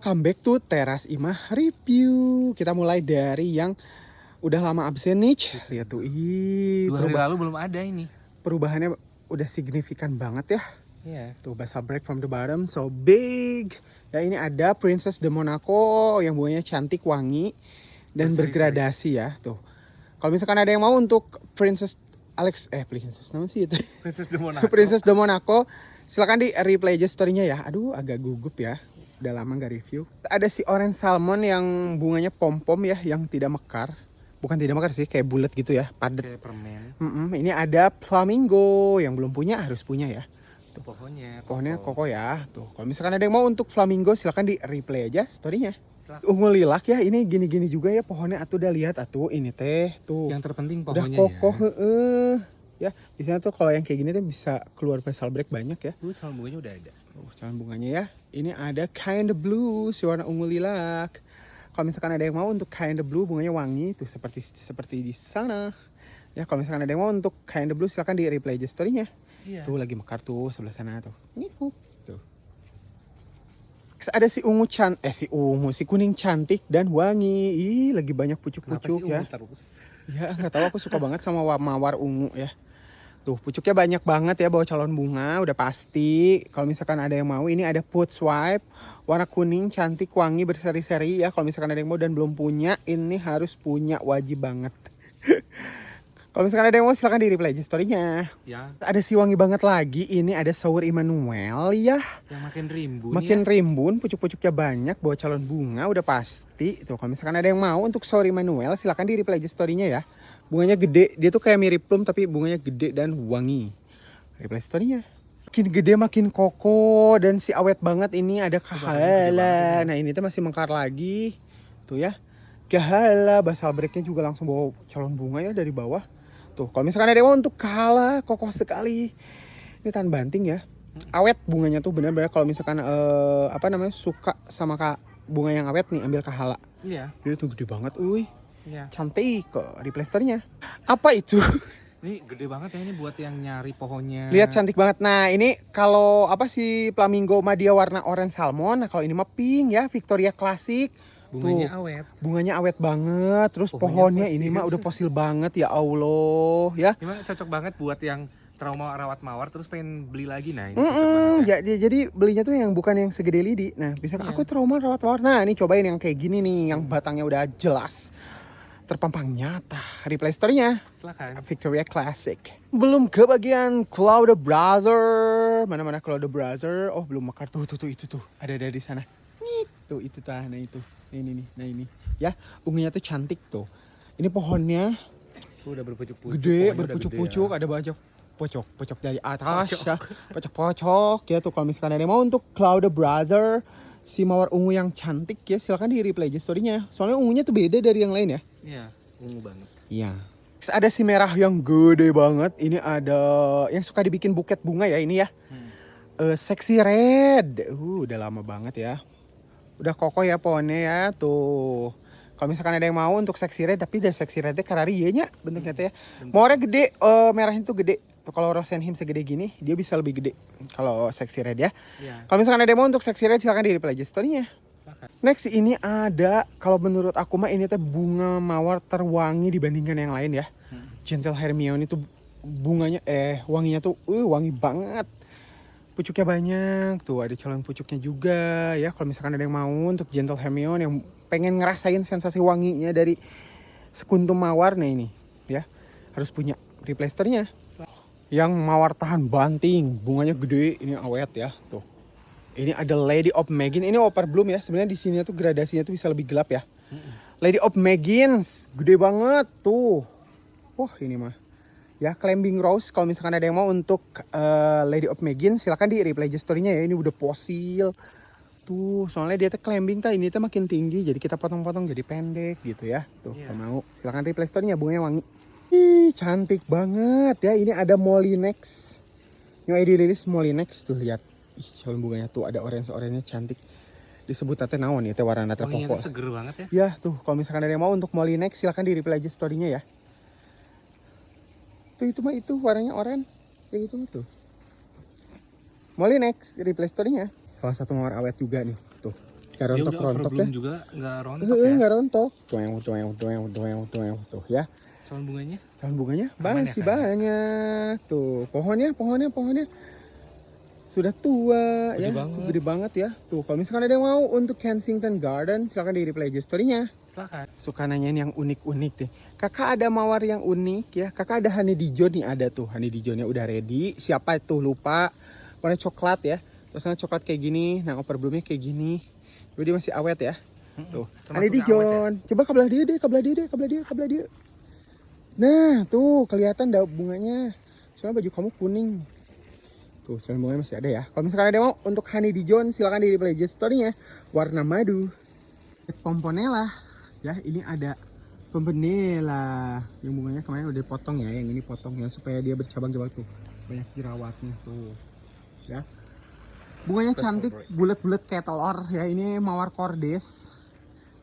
Comeback to Teras Imah Review. Kita mulai dari yang udah lama absen nih. Lihat tuh, 2 hari lalu belum ada ini. Perubahannya udah signifikan banget ya. Iya. Tuh basal break from the bottom, so big. Ya ini ada Princess de Monaco yang bunganya cantik, wangi, dan bergradasi ya. Tuh. Kalau misalkan ada yang mau untuk Princess Princess nama sih itu. Princess de Monaco. Princess de Monaco, silakan di replay aja story-nya ya. Aduh, agak gugup ya. Udah lama nggak review. Ada si orange salmon yang bunganya pom-pom ya, yang tidak mekar. Bukan tidak mekar sih, kayak bulat gitu ya, padat. Kayak permen. Ini ada flamingo yang belum punya, harus punya ya. Tuh Pohonnya koko ya. Tuh, kalau misalkan ada yang mau untuk flamingo, silakan di replay aja story-nya. Ungu lilac ya, ini gini-gini juga ya pohonnya. Atuh udah lihat atuh ini teh tuh. Yang terpenting udah pohonnya kokoh ya. Biasanya tuh kalau yang kayak gini tuh bisa keluar basal break banyak ya. Calon bunganya udah ada. Calon bunganya ya. Ini ada kind of blue, si warna ungu lilac. Kalau misalkan ada yang mau untuk kind of blue, bunganya wangi tuh seperti di sana. Ya, kalau misalkan ada yang mau untuk kind of blue, silakan di replay aja story-nya. Iya. Tuh lagi mekar tuh sebelah sana tuh. Tuh. Ada si ungu si kuning cantik dan wangi. Ih, lagi banyak pucuk-pucuk ya. Terus? Ya, nggak tahu, aku suka banget sama mawar ungu ya. Tuh, pucuknya banyak banget ya, bawa calon bunga, udah pasti. Kalau misalkan ada yang mau, ini ada put swipe, warna kuning, cantik, wangi, berseri-seri ya. Kalau misalkan ada yang mau dan belum punya, ini harus punya, wajib banget. Kalau misalkan ada yang mau, silahkan di replay aja story-nya. Ya. Ada si wangi banget lagi, ini ada Sour Emmanuel ya. Yang makin rimbun Makin rimbun, pucuk-pucuknya banyak, bawa calon bunga, udah pasti. Tuh, kalau misalkan ada yang mau untuk Sour Emmanuel, silahkan di replay aja story-nya ya. Bunganya gede, dia tuh kayak mirip plum tapi bunganya gede dan wangi. Replay story-nya. Makin gede makin kokoh dan si awet banget ini ada kahala. Nah ini tuh masih mekar lagi. Tuh ya. Kahala, basal breaknya juga langsung bawa calon bunga ya dari bawah. Tuh, kalau misalkan ada yang mau untuk kahala, kokoh sekali. Ini tahan banting ya. Awet bunganya tuh benar-benar kalau misalkan suka sama bunga yang awet nih, ambil kahala. Iya. Dia tuh gede banget, Iya. Cantik kok replay story-nya. Apa itu? Ini gede banget ya, ini buat yang nyari pohonnya. Lihat cantik banget. Nah, ini kalau si flamingo mah dia warna orange salmon. Nah, kalau ini mah pink ya, Victoria Classic. Bunganya tuh, awet. Bunganya awet banget. Terus pohonnya ini mah udah fosil banget ya Allah ya. Ini cocok banget buat yang trauma rawat mawar terus pengen beli lagi. Nah, ini jadi belinya tuh yang bukan yang segede lidi. Nah, bisa aku trauma rawat mawar. Nah, ini cobain yang kayak gini nih, yang batangnya udah jelas terpampang nyata. Replay story-nya. Silakan. Victoria Classic. Belum ke bagian Cloud Brother. Mana Cloud Brother? Oh, belum mekar tuh itu tuh. Ada di sana. Itu tah, nah itu. Nah ini. Ya, ungunya tuh cantik tuh. Ini pohonnya Udah berpucuk-pucuk. Gede, berpucuk-pucuk, ada banyak pocok dari atas ya. Pocok-pocok ya tuh. Kalau misalkan ada yang mau untuk Cloud Brother, si mawar ungu yang cantik ya, silakan di replay aja story-nya. Soalnya ungunya tuh beda dari yang lain ya. Iya, ungu banget. Iya. Ada si merah yang gede banget. Ini ada yang suka dibikin buket bunga ya ini ya. Sexy red. Udah lama banget ya. Udah kokoh ya pohonnya ya tuh. Kalau misalkan ada yang mau untuk sexy red, tapi udah sexy rednya kararianya bentuknya tuh ya. Mawarnya gede, merahnya tuh gede. Tuh kalau Rosenheim segede gini, dia bisa lebih gede kalau sexy red ya. Kalau misalkan ada yang mau untuk sexy red, silakan di replay aja story-nya. Next ini ada, kalau menurut aku mah ini teh bunga mawar terwangi dibandingkan yang lain ya. Gentle Hermione itu bunganya wanginya tuh wangi banget. Pucuknya banyak, tuh ada calon pucuknya juga ya. Kalau misalkan ada yang mau untuk Gentle Hermione yang pengen ngerasain sensasi wanginya dari sekuntum mawar, nah ini ya harus punya replay story-nya. Yang mawar tahan banting, bunganya gede, ini awet ya tuh. Ini ada Lady of Megan. Ini Opar Bloom ya. Sebenarnya di sini tuh gradasinya tuh bisa lebih gelap ya. Lady of Megan, gede banget tuh. Wah ini mah. Ya climbing rose. Kalau misalkan ada yang mau untuk Lady of Megan, silakan di replay story-nya ya. Ini udah fosil. Tuh, soalnya dia tuh climbing ini tuh makin tinggi. Jadi kita potong-potong jadi pendek gitu ya. Tuh, kalau mau silakan replay story-nya, bunganya wangi. Ih, cantik banget ya. Ini ada Molinex. New ID rilis Molinex tuh, lihat. Ih, calon bunganya tuh ada orange-oranye cantik. Disebut teh naon ya, teh warna teh wanginya pokok. Seger banget ya. Ya, tuh kalau misalkan ada yang mau untuk Molinex, silakan di replay aja story-nya ya. Tuh itu mah itu warnanya oranye. Yang itu tuh. Molinex replay story-nya. Salah satu mawar awet juga nih, tuh. Dia udah rontok-rontok ya. overbloom juga, nggak rontok ya. Nggak rontok. Tuh ya. Calon bunganya? Calon bunganya Aman ya, masih kayaknya? banyak. Tuh, pohonnya sudah tua Gede ya. banget. Tuh, gede banget ya. Tuh, kalau misalkan ada yang mau untuk Kensington Garden, silakan di replay aja story-nya. Silakan. Suka nanyain yang unik-unik deh. Kakak ada mawar yang unik ya. Kakak ada honey dijon nih, ada tuh. Honey dijonnya udah ready. Siapa itu lupa. Warna coklat ya. Terus coklat kayak gini. Nah, overbloomnya kayak gini. Jadi dia masih awet ya. Tuh, honey Termasuknya dijon. Coba kebelah dia. Nah, tuh kelihatan dah bunganya. Soalnya baju kamu kuning. Tuh, calon bunganya masih ada ya. Kalau misalkan ada yang mau untuk honey dijon, silakan di replay aja story-nya. Warna madu. Pomponella. Ya, ini ada pomponella. Yang bunganya kemarin udah dipotong ya. Yang ini potong ya supaya dia bercabang-cabang tuh. Banyak jerawatnya tuh. Ya. Bunganya cantik, bulat-bulat kayak telur ya. Ini mawar kordes.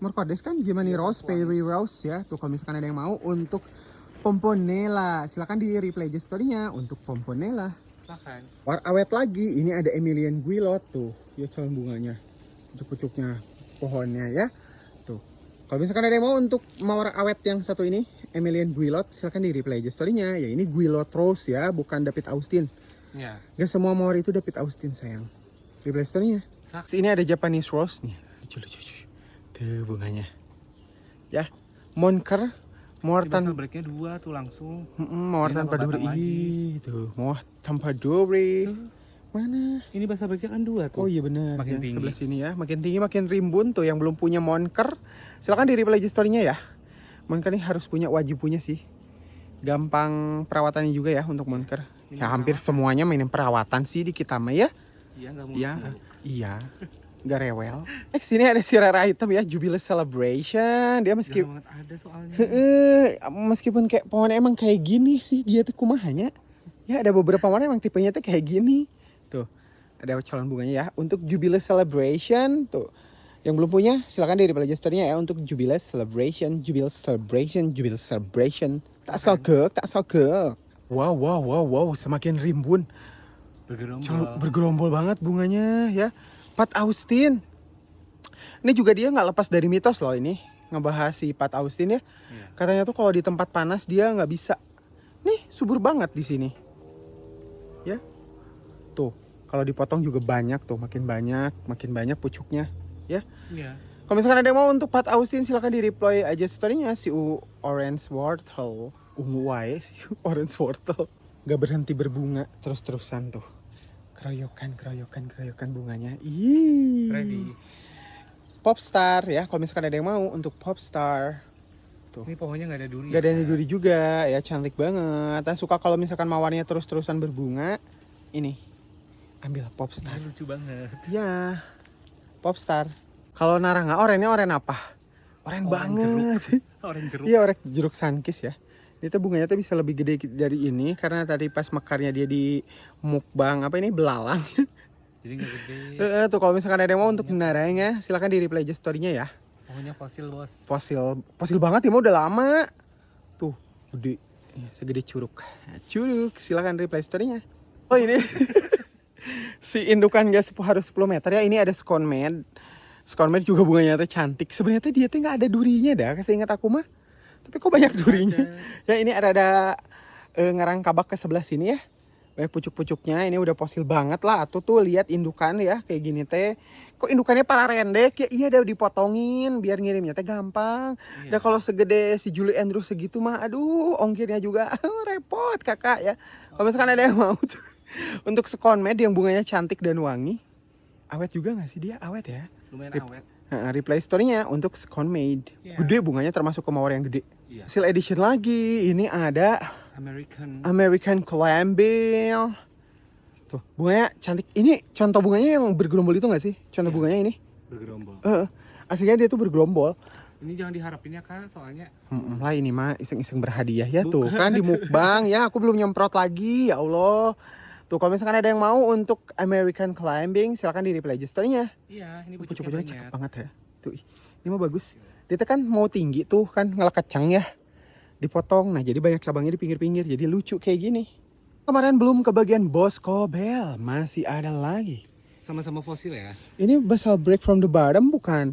Mawar kordes kan Gemini Rose, Fairy Rose ya. Tuh kalau misalkan ada yang mau untuk Pomponella, silakan di replay aja story-nya untuk Pomponella. Silakan. War awet lagi, ini ada Emilian Guilot tuh, ya calon bunganya, pucuk-pucuknya, pohonnya ya. Tuh, kalau misalkan ada yang mau untuk mawar awet yang satu ini, Emilian Guilot, silakan di replay aja story-nya. Ya ini Guilot Rose ya, bukan David Austin. Ya. Gak semua mawar itu David Austin sayang. Replay story-nya. Ini ada Japanese Rose nih, lucu. Tuh bunganya, ya. Monker. Mawar Basal breaknya 2 tuh langsung. mawar Ini tanpa tambah duri. batang lagi. Tuh, mawar tanpa duri. Tuh. Mana? Ini basal breaknya kan 2 tuh. Oh iya benar. Makin Ya, tinggi. sebelah sini ya, makin tinggi makin rimbun tuh yang belum punya monker. Silakan di replay aja story-nya ya. Monker ini harus punya, wajib punya sih. Gampang perawatannya juga ya untuk monker. Ini Ya hampir perawatan. semuanya mainin perawatan sih di kita mah ya. Iya, nggak Iya, muluk-muluk. iya. Gak rewel. Next ini ada si rare item ya, Jubilee Celebration. Dia meski Jarang banget ada soalnya. meskipun kayak pohonnya emang kayak gini sih, dia tuh kumahanya. Ya ada beberapa warna emang tipenya tuh kayak gini. Tuh, ada calon bunganya ya. Untuk Jubilee Celebration tuh. Yang belum punya silakan di replay story-nya ya untuk Jubilee Celebration. Tak sogok. Wow, semakin rimbun. Bergerombol banget bunganya ya. Pat Austin. Ini juga dia nggak lepas dari mitos loh ini. Ngebahas si Pat Austin ya. Iya. Katanya tuh kalau di tempat panas dia nggak bisa. Nih subur banget di sini. Ya. Tuh, kalau dipotong juga banyak tuh, makin banyak pucuknya, ya. Iya. Kalau misalkan ada yang mau untuk Pat Austin silakan di reply aja story-nya si Orange Wortel. Ungu wae si Orange Wortel. Gak berhenti berbunga terus-terusan tuh. Keroyokan bunganya. Ih. Ready. Popstar ya, kalau misalkan ada yang mau untuk Popstar. Ini pohonnya nggak ada duri. Gak ada duri juga ya, cantik banget. Dan suka kalau misalkan mawarnya terus-terusan berbunga. Ini, ambil Popstar. Ini lucu banget. Ya, Popstar. Kalau Naranga orennya oren apa? Oren banget. Oren jeruk. Iya, oren jeruk sunkist ya. Ini tuh bunganya tuh bisa lebih gede dari ini karena tadi pas mekarnya dia di mukbang apa ini belalang. Jadi nggak gede. Tuh kalau misalkan ada yang mau untuk narangnya silakan di replay aja story-nya ya. Pohonnya fosil, bos. Fosil banget ya, mau udah lama. Tuh, gede. Ya, segede curug. Silakan replay story-nya. Oh ini si indukan gas harus 10 meter ya. Ini ada Sconmed. Sconmed juga bunganya tuh cantik. Sebenarnya dia tuh nggak ada durinya dah, seingat aku mah. Tapi kok banyak durinya. Ya ini ada ngarang kabak ke sebelah sini ya. Banyak pucuk-pucuknya. Ini udah fosil banget lah. Atuh tuh lihat indukan ya kayak gini teh. Kok indukannya para rendek ya? Iya udah dipotongin biar ngirimnya teh gampang. Iya. Udah kalau segede si Julie Andrews segitu mah aduh ongkirnya juga repot kakak ya. Kalau misalkan ada yang mau tuh. Untuk Sconmed yang bunganya cantik dan wangi. Awet juga gak sih dia? Awet ya. Lumayan awet. Replay story-nya untuk Sconmed. Iya. Gede bunganya, termasuk ke mawar yang gede. Iya. Seal edition lagi. Ini ada American Clambill. Tuh, bunganya cantik. Ini contoh bunganya yang bergerombol itu gak sih? Contoh Iya. bunganya ini. Bergerombol. Aslinya dia tuh bergerombol. Ini jangan diharapin ya kak, soalnya Lah ini mah iseng-iseng berhadiah ya. Tuh kan di mukbang ya. Aku belum nyemprot lagi ya Allah. Tuh kalau misalkan ada yang mau untuk American Climbing silakan di replay aja story-nya. iya, ini Pucuk-pucuknya pucuknya cakep banyak. banget ya. Tuh ini mah bagus. Dia tuh kan mau tinggi tuh kan ngelekecang ya. Dipotong. Nah jadi banyak cabangnya di pinggir-pinggir. Jadi lucu kayak gini. Kemarin belum ke bagian Bosco Bell. Masih ada lagi. Sama-sama fosil ya. Ini basal break from the bottom bukan?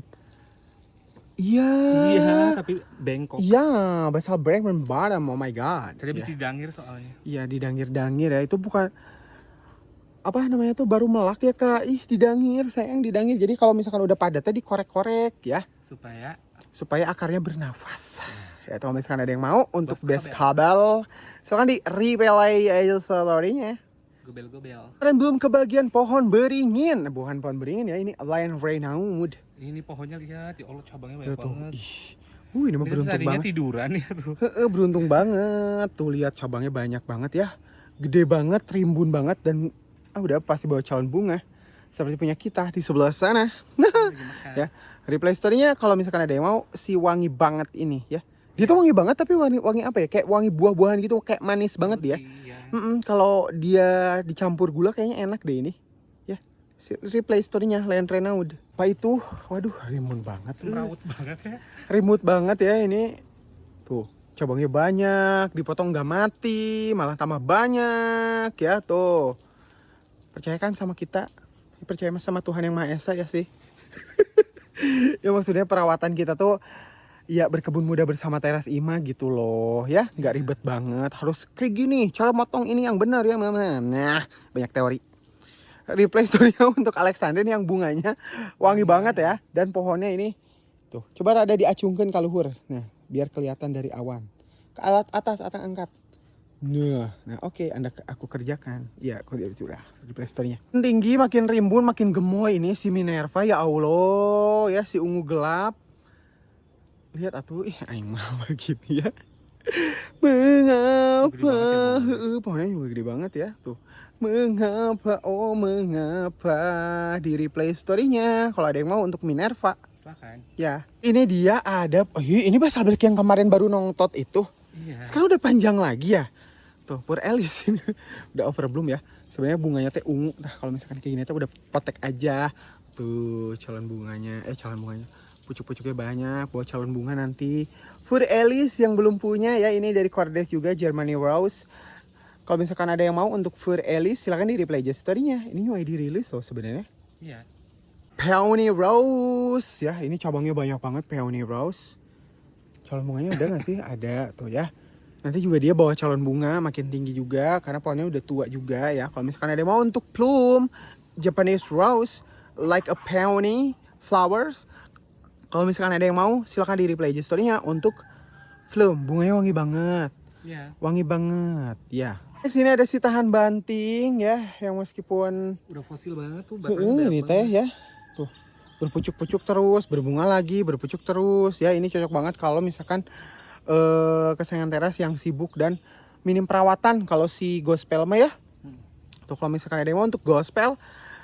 Iya. Iya, tapi bengkok. Iya, basal break from the bottom. Oh my god. Tadi habis Ya. didangir soalnya. Iya, didangir-dangir ya. Itu bukan apa namanya tuh baru melak ya Kak. Ih, didangir, sayang didangir. Jadi kalau misalkan udah padatnya dikorek-korek ya supaya akarnya bernafas. Ya, kalau misalkan ada yang mau untuk best kabel, silakan di replay aja story-nya. Gobel-gobel. Dan belum kebagian pohon beringin. Bukan pohon beringin ya, ini Lion Renaud. Ini pohonnya lihat, ya Allah cabangnya banyak Tuh. banget. Ini mah beruntung tadinya banget. tiduran ya tuh. Beruntung banget. Tuh lihat cabangnya banyak banget ya. Gede banget, rimbun banget dan udah pasti bawa calon bunga. Seperti punya kita di sebelah sana. Ya, replay story-nya kalau misalkan ada yang mau si wangi banget ini ya. Dia tuh wangi banget tapi wangi apa ya? Kayak wangi buah-buahan gitu, kayak manis banget dia. Kalau dia dicampur gula kayaknya enak deh ini. Ya, si replay story-nya Lion Renaud. Apa itu? Waduh, rimbun banget. Semrawut banget ya. Remote banget ya ini. Tuh, cabangnya banyak, dipotong nggak mati, malah tambah banyak ya tuh. Percayakan sama kita, percaya sama Tuhan Yang Maha Esa ya sih. Ya maksudnya perawatan kita tuh ya berkebun muda bersama Teras Ima gitu loh ya, nggak ribet banget. Harus kayak gini, cara motong ini yang benar ya. Nah, banyak teori. Replay story-nya untuk Alexander yang bunganya wangi banget ya, dan pohonnya ini tuh, coba rada diacungkan ke luhur. Nah, biar kelihatan dari awan. Ke alat atas, angkat. Nah oke, aku kerjakan. Ya, aku sudah di playstore-nya. Tinggi, makin rimbun, makin gemoy ini si Minerva ya Allah, ya si ungu gelap. Lihat atuh, aing mah begini ya. Mengapa? Pohonnya juga gede banget ya, tuh. Mengapa, oh mengapa, di replay story-nya kalau ada yang mau untuk Minerva. Ya, ini dia ada. Ini basal break yang kemarin baru nongtot itu. Iya. Sekarang udah panjang lagi ya. Tuh, Pur Elis ini udah overbloom ya. Sebenarnya bunganya teh ungu. Nah, kalau misalkan kayak gini teh udah potek aja. Tuh, calon bunganya. Pucuk-pucuknya banyak. Bawa calon bunga nanti. Pur Elis yang belum punya ya, ini dari Cordes juga, Germany Rose. Kalau misalkan ada yang mau untuk Pur Elis, silakan di replay aja story-nya. Ini UI dirilis loh sebenarnya. Iya. Peony Rose ya, ini cabangnya banyak banget Peony Rose. Calon bunganya udah gak sih? Ada tuh ya. Nanti juga dia bawa calon bunga makin tinggi juga karena pohonnya udah tua juga ya. Kalau misalkan ada yang mau untuk plume Japanese Rose like a peony flowers, kalau misalkan ada yang mau silakan di replay aja story-nya untuk plume. Bunganya wangi banget. Iya. Wangi banget ya. Di sini ada si tahan banting ya, yang meskipun udah fosil banget tuh ini teh ya. Tuh, berpucuk-pucuk terus, berbunga lagi, berpucuk terus ya. Ini cocok banget kalau misalkan kesayangan teras yang sibuk dan minim perawatan. Kalau si gospel mah ya. Tuh, kalau misalkan ada yang mau untuk gospel,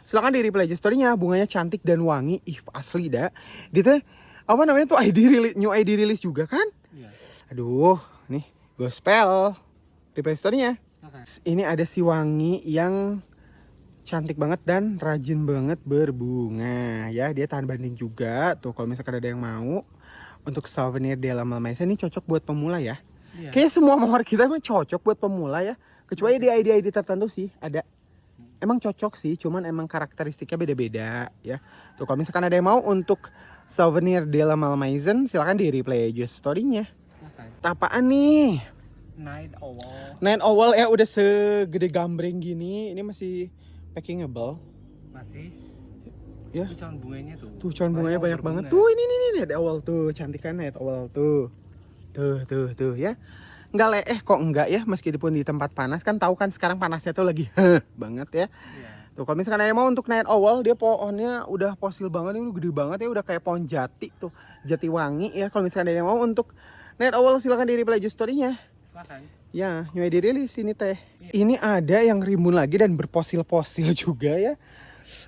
silakan di replay aja story-nya. Bunganya cantik dan wangi. Ih, asli dah. Dia teh apa namanya tuh new ID release juga kan? Iya. Aduh, nih gospel replay story-nya. Ini ada si wangi yang cantik banget dan rajin banget berbunga ya. Dia tahan banting juga. Tuh, kalau misalkan ada yang mau untuk souvenir de la Malmaison, ini cocok buat pemula ya. Iya. Kayaknya semua mawar kita emang cocok buat pemula ya. Kecuali di ID tertentu sih ada. Emang cocok sih, cuman emang karakteristiknya beda-beda ya. Tuh, kalau misalkan ada yang mau untuk souvenir de la Malmaison, silakan di replay aja story-nya. Apaan nih? Night Owl ya, udah segede gambreng gini. Ini masih packingable. Masih. Ya. Itu calon bunganya tuh. Tuh, calon bunganya banyak banget. Tuh, ini Night Owl tuh, cantik kan Night Owl tuh. Tuh ya. Enggak kok enggak ya, meskipun di tempat panas kan, tahu kan sekarang panasnya tuh lagi banget ya. Iya. Tuh, kalau misalkan ada yang mau untuk Night Owl, dia pohonnya udah fosil banget, ini udah gede banget ya, udah kayak pohon jati tuh, jati wangi ya. Kalau misalkan ada yang mau untuk Night Owl, silakan di replay story-nya. Ya, nyoy dirilis ini teh. Ini ada yang rimbun lagi dan berposil-posil juga ya.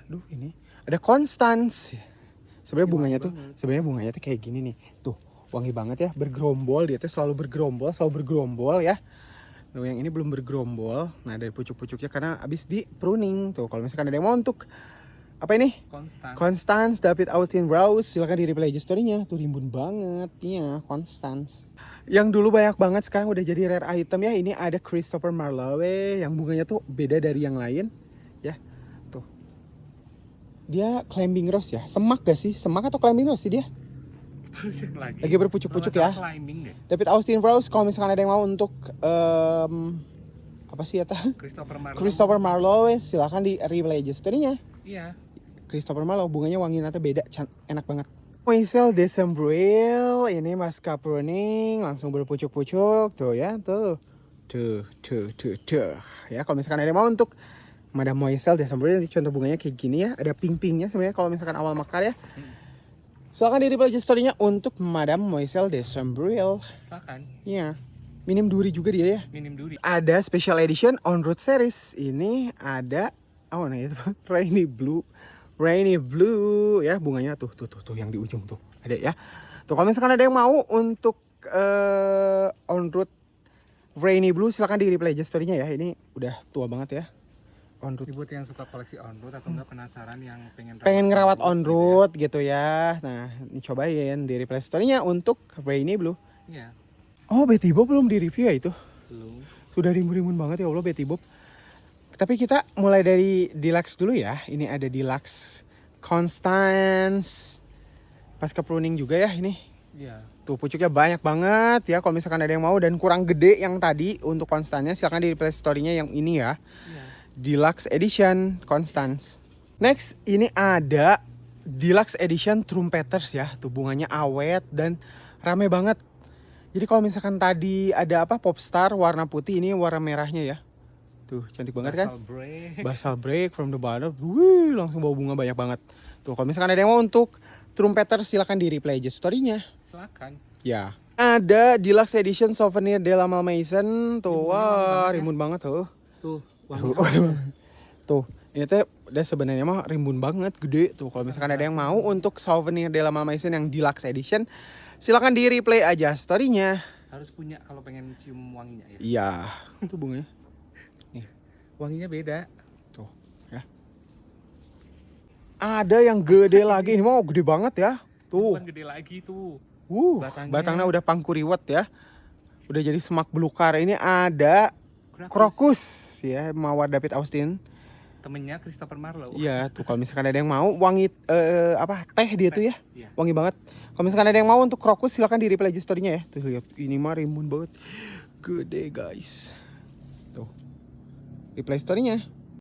Duh, ini ada Constance. Sebenarnya bunganya tuh kayak gini nih. Tuh, wangi banget ya, bergerombol, dia tuh selalu bergerombol ya. Nah, yang ini belum bergerombol. Nah, dari pucuk-pucuknya karena abis di pruning. Tuh, kalau misalkan ada yang mau untuk apa ini? Constance David Austin Rose, silakan di replay aja story-nya. Tuh, rimbun banget. Iya, Constance. Yang dulu banyak banget sekarang udah jadi rare item ya. Ini ada Christopher Marlowe yang bunganya tuh beda dari yang lain ya. Tuh. Dia climbing rose ya. Semak gak sih? Semak atau climbing rose sih dia? Terus yang lagi. Lagi berpucuk-pucuk Kalau ya. nggak salah climbing deh. David Austin Rose, kalau misalkan ada yang mau untuk apa sih ya Christopher Marlowe. Christopher Marlowe, silahkan di replay aja story-nya. Iya. Christopher Marlowe, bunganya wangi nanti beda, enak banget. Moiselle Decembril, ini Masca Pruning, langsung berpucuk-pucuk, tuh ya, tuh. Ya, kalau misalkan ada yang mau untuk Madame Moiselle Decembril, contoh bunganya kayak gini ya, ada pink-pinknya sebenarnya kalau misalkan awal mekar ya. Silahkan di replay aja story-nya untuk Madame Moiselle Decembril. Silakan. Iya. Minim duri juga dia ya. Minim duri. Ada special edition on road series. Ini ada itu Rainy Blue. Rainy Blue ya, bunganya tuh yang di ujung tuh. Ada ya. Tuh kalau misalkan ada yang mau untuk on road Rainy Blue, silakan di replay aja story-nya ya. Ini udah tua banget ya. On road. Buat yang suka koleksi on road atau enggak penasaran yang Pengen ngerawat on gitu road gitu ya. Nah, ini cobain di replay story-nya untuk Rainy Blue. ya. Iya. Oh, Betty Bob belum di review ya itu? Belum. Sudah rimbun-rimbun banget ya Allah Betty Bob. Tapi kita mulai dari Deluxe dulu ya. Ini ada Deluxe Constance. Pasca pruning juga ya ini. Iya. Tuh pucuknya banyak banget ya. Kalau misalkan ada yang mau dan kurang gede yang tadi untuk Constance-nya, silakan di replay story-nya yang ini ya. Iya. Deluxe Edition Constance. Next, ini ada Deluxe Edition Trumpeters ya. Tuh bunganya awet dan rame banget. Jadi kalau misalkan tadi ada Popstar warna putih, ini warna merahnya ya. Tuh cantik banget kan? Basal break from the bottom. Wih, langsung bawa bunga banyak banget. Tuh kalau misalkan ada yang mau untuk Trumpeter, silakan di replay aja story-nya. Silakan. Ya. Ada Deluxe Edition Souvenir de la Malmaison. Tuh wah, rimbun banget tuh. Tuh, Tuh, ini teh udah sebenarnya mah rimbun banget, gede tuh. Kalau misalkan ada yang mau untuk Souvenir de la Malmaison yang Deluxe Edition, silakan di replay aja story-nya. Harus punya kalau pengen cium wanginya ya. Iya, itu bunganya. Nih, wanginya beda. Tuh, ya. Ada yang gede lagi, ini mau gede banget ya. Tuh. Bukan gede lagi tuh. Batangnya udah pangkuriwet ya. Udah jadi semak belukar. Ini ada Krokus ya, mawar David Austin. Temennya Christopher Marlowe. Iya, tuh kalau misalkan ada yang mau wangi teh dia tuh ya. Iya. Wangi banget. Kalau misalkan ada yang mau untuk Krokus, silakan di replay aja story-nya ya. Tuh lihat, ini mah rimbun banget. Gede guys. Tuh. Replay story-nya.